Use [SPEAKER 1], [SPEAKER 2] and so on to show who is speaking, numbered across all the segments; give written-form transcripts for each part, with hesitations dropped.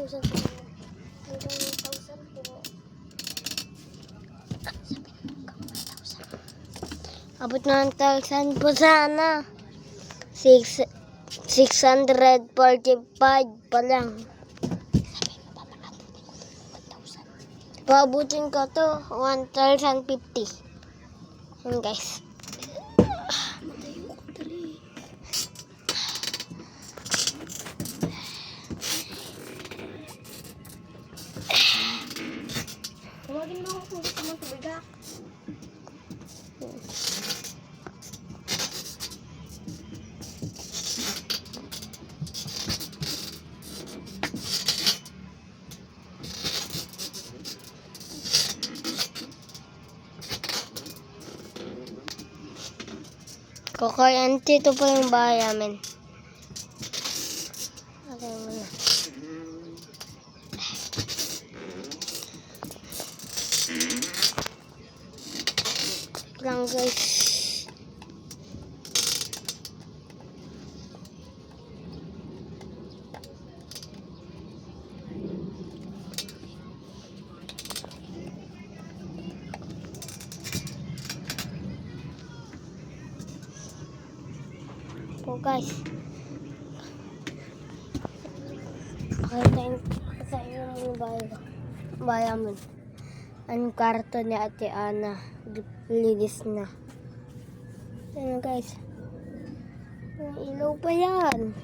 [SPEAKER 1] 1,000 po. Hanggang 1,000 po. Abot na 1,000 po sana. 645 pa lang. Paabutin ko to 1,050. Yan guys.
[SPEAKER 2] Tawagin mo ako kung gusto mong tubig ha.
[SPEAKER 1] Kuryente, ito po yung bahay namin. Okay mo na. Lang guys. Po guys. Pakita yung bahay namin. Ang karto ni Ate Ana. Linis na. Ayan guys. Ang ilaw pa yan.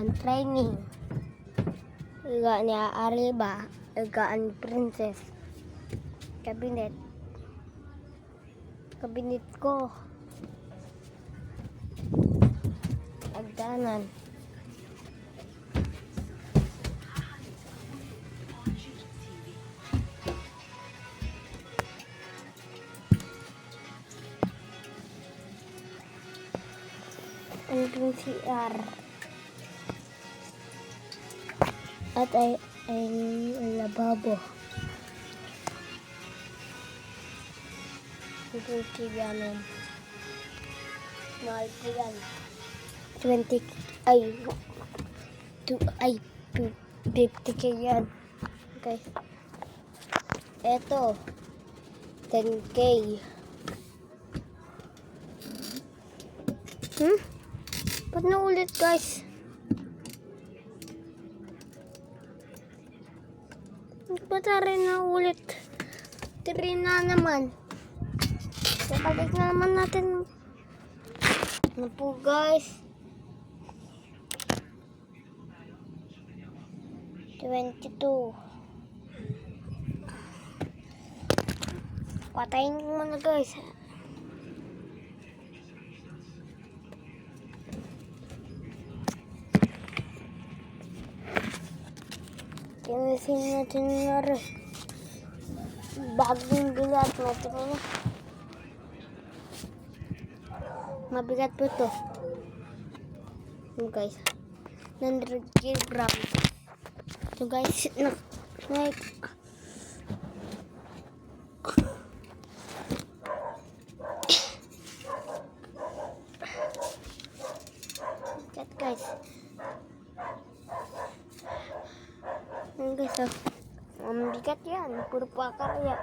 [SPEAKER 1] Ang training. Iga ni Arriba. Iga ang princess. Kabinet. Kabinet ko. Agdanan. Ang CR. At ay lababo. Ang TV namin. Mahal po yan. 50 yan. Okay. Eto. 10K. Ba't na ulit guys? Ba't na rin na ulit? 3 na naman. Balik na naman natin. Ano po guys? 22. Patayin ko muna guys. Tinisin natin na rin. Bagong bilat natin na. Mabigat po ito. Guys. 100 kilograms. So guys, like that guys. Ayan guys, ang bigat yan. Puro pakar yan.